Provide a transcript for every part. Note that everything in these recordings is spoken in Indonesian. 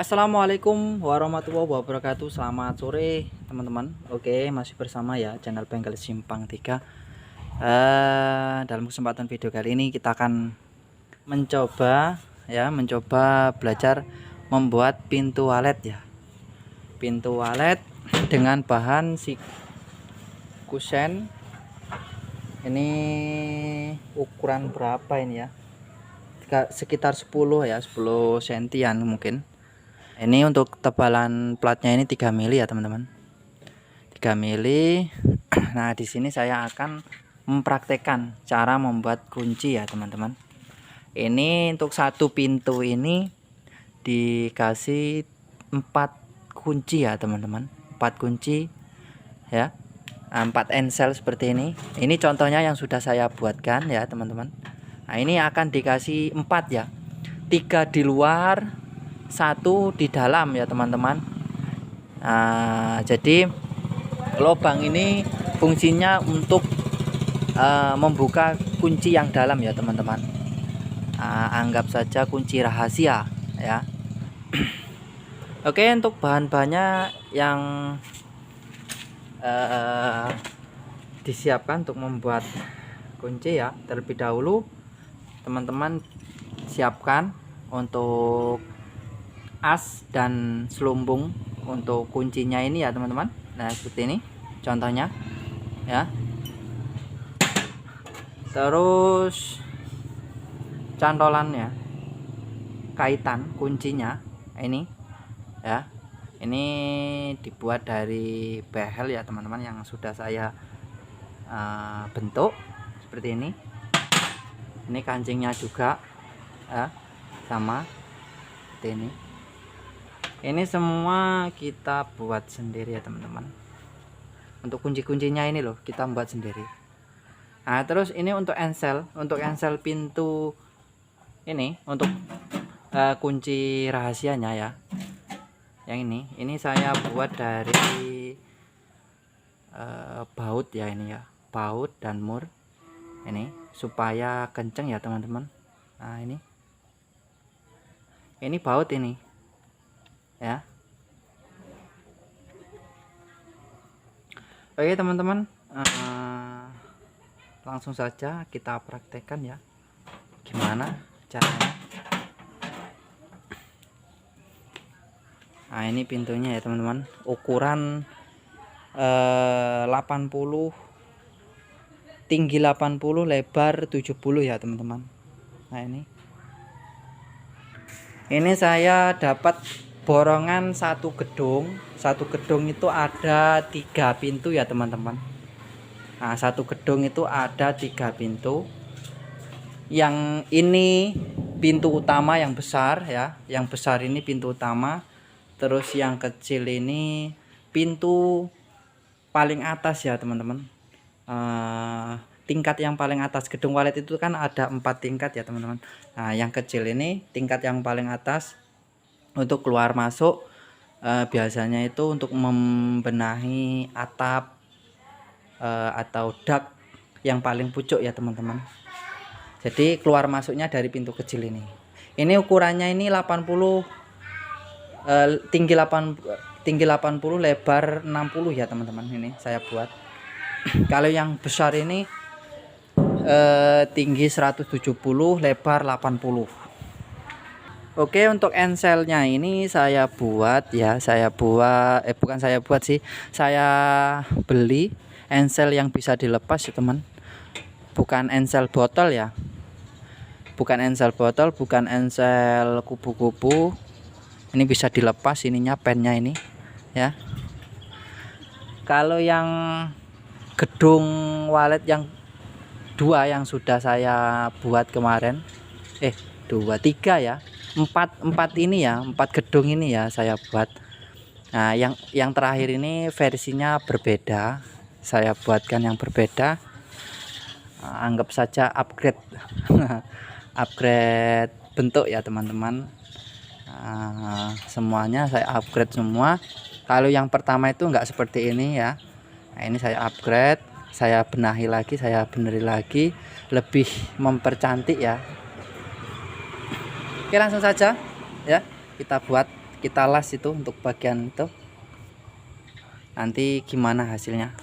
Assalamualaikum warahmatullahi wabarakatuh. Selamat sore teman-teman. Oke, masih bersama ya channel Bengkel Simpang 3. Dalam kesempatan video kali ini kita akan mencoba belajar membuat pintu walet ya. Pintu walet dengan bahan kusen. Ini ukuran berapa ini ya? Sekitar 10 ya, 10 sentian mungkin. Ini untuk tebalan platnya ini 3 mili ya teman-teman, 3 mili. Nah di sini saya akan mempraktekkan cara membuat kunci ya teman-teman. Ini untuk satu pintu ini dikasih 4 kunci ya teman-teman, 4 kunci ya, 4 ensel seperti ini. Ini contohnya yang sudah saya buatkan ya teman-teman. Nah ini akan dikasih 4 ya, 3 di luar, 1 di dalam ya teman-teman. Nah, jadi lubang ini fungsinya untuk membuka kunci yang dalam ya teman-teman. Anggap saja kunci rahasia ya. Oke, untuk bahan-bahannya yang disiapkan untuk membuat kunci ya, terlebih dahulu teman-teman siapkan untuk as dan selumbung untuk kuncinya ini ya teman-teman. Nah seperti ini contohnya ya. Terus cantolannya, kaitan kuncinya ini ya, ini dibuat dari behel ya teman-teman, yang sudah saya bentuk seperti ini. Ini kancingnya juga ya, sama seperti ini. Ini semua kita buat sendiri ya teman-teman. Untuk kunci-kuncinya ini loh kita buat sendiri. Nah terus ini untuk ensel pintu ini, untuk kunci rahasianya ya. Yang ini saya buat dari baut ya, ini ya, baut dan mur ini supaya kenceng ya teman-teman. Nah ini baut ini ya. Oke teman-teman, langsung saja kita praktekkan ya gimana caranya. Nah ini pintunya ya teman-teman, ukuran 80, tinggi 80, lebar 70 ya teman-teman. Nah ini saya dapat borongan satu gedung itu ada 3 pintu ya teman-teman. Nah satu gedung itu ada 3 pintu. Yang ini pintu utama yang besar ya, yang besar ini pintu utama. Terus yang kecil ini pintu paling atas ya teman-teman. Tingkat yang paling atas gedung walet itu kan ada 4 tingkat ya teman-teman. Nah yang kecil ini tingkat yang paling atas. Untuk keluar masuk biasanya itu untuk membenahi atap atau dak yang paling pucuk ya teman-teman. Jadi keluar masuknya dari pintu kecil ini. Ini ukurannya ini 80, tinggi 80, lebar 60 ya teman-teman. Ini saya buat. Kalau yang besar ini tinggi 170, lebar 80. Oke, untuk enselnya ini saya buat ya, bukan saya buat sih, saya beli ensel yang bisa dilepas ya teman. Bukan ensel botol ya, bukan ensel botol, bukan ensel kupu-kupu. Ini bisa dilepas ininya, pennya ini ya. Kalau yang gedung walet yang 2 yang sudah saya buat kemarin, 2, 3 ya, 4 ini ya, 4 gedung ini ya saya buat. Nah yang terakhir ini versinya berbeda, saya buatkan yang berbeda. Anggap saja upgrade upgrade bentuk ya teman-teman. Semuanya saya upgrade semua. Kalau yang pertama itu enggak seperti ini ya. Nah ini saya upgrade, saya benahi lagi, saya beneri lagi, lebih mempercantik ya. Oke langsung saja ya kita buat kita las itu untuk bagian itu, nanti gimana hasilnya.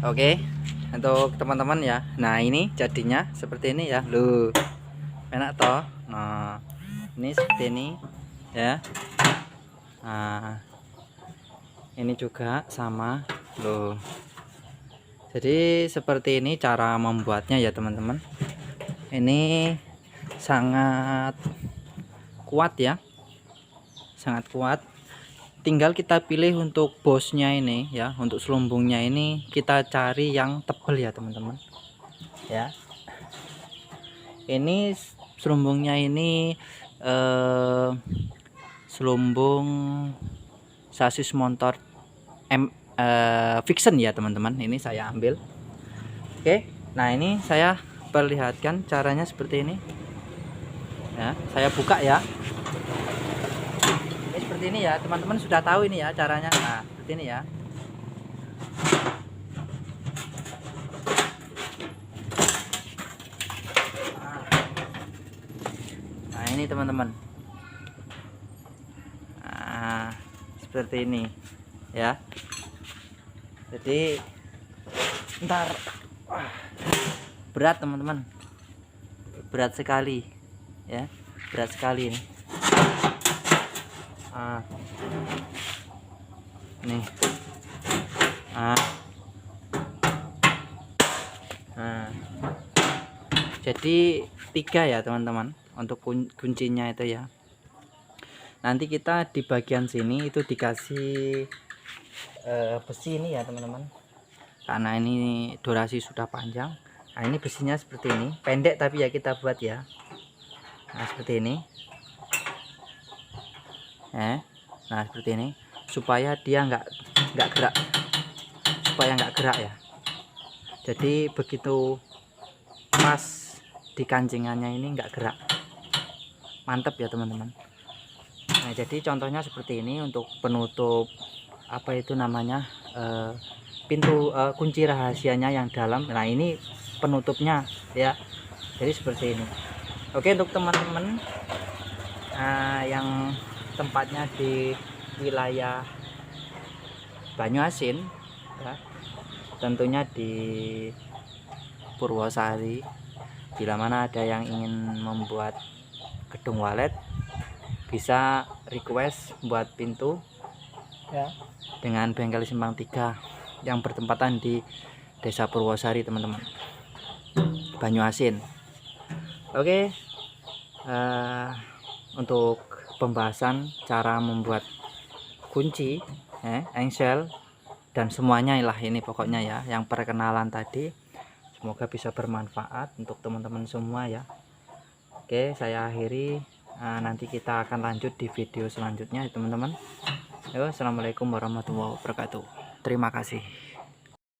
Oke, untuk teman-teman ya. Nah, ini jadinya seperti ini ya. Loh, enak toh. Nah, ini seperti ini ya. Nah, ini juga sama. Loh. Jadi seperti ini cara membuatnya ya, teman-teman. Ini sangat kuat ya, sangat kuat. Tinggal kita pilih untuk bosnya ini ya, untuk selumbungnya ini kita cari yang tebal ya teman-teman ya. Ini selumbungnya ini selumbung sasis motor Vixen ya teman-teman. Ini saya ambil. Oke, nah ini saya perlihatkan caranya seperti ini ya. Saya buka ya, ini seperti ini ya teman-teman, sudah tahu ini ya caranya. Nah seperti ini ya. Nah ini teman-teman, nah seperti ini ya. Jadi ntar berat teman-teman, berat sekali ya, berat sekali ini. Nih jadi 3 ya teman-teman untuk kuncinya itu ya. Nanti kita di bagian sini itu dikasih besi ini ya teman-teman, karena ini durasi sudah panjang. Nah ini besinya seperti ini, pendek tapi ya kita buat ya. Nah seperti ini nah seperti ini, supaya dia nggak gerak, supaya nggak gerak ya. Jadi begitu pas di kancingannya ini nggak gerak, mantap ya teman-teman. Nah jadi contohnya seperti ini untuk penutup apa itu namanya, pintu kunci rahasianya yang dalam. Nah ini penutupnya ya, jadi seperti ini. Oke, untuk teman-teman yang tempatnya di wilayah Banyuasin ya, tentunya di Purwosari, bila mana ada yang ingin membuat gedung walet, bisa request buat pintu ya dengan bengkel Simpang 3 yang bertempatan di Desa Purwosari teman-teman, Banyuasin. Oke, untuk pembahasan cara membuat kunci engsel dan semuanya lah ini pokoknya ya, yang perkenalan tadi, semoga bisa bermanfaat untuk teman-teman semua ya. Oke, saya akhiri. Nanti kita akan lanjut di video selanjutnya ya teman-teman. Assalamualaikum warahmatullahi wabarakatuh. Terima kasih.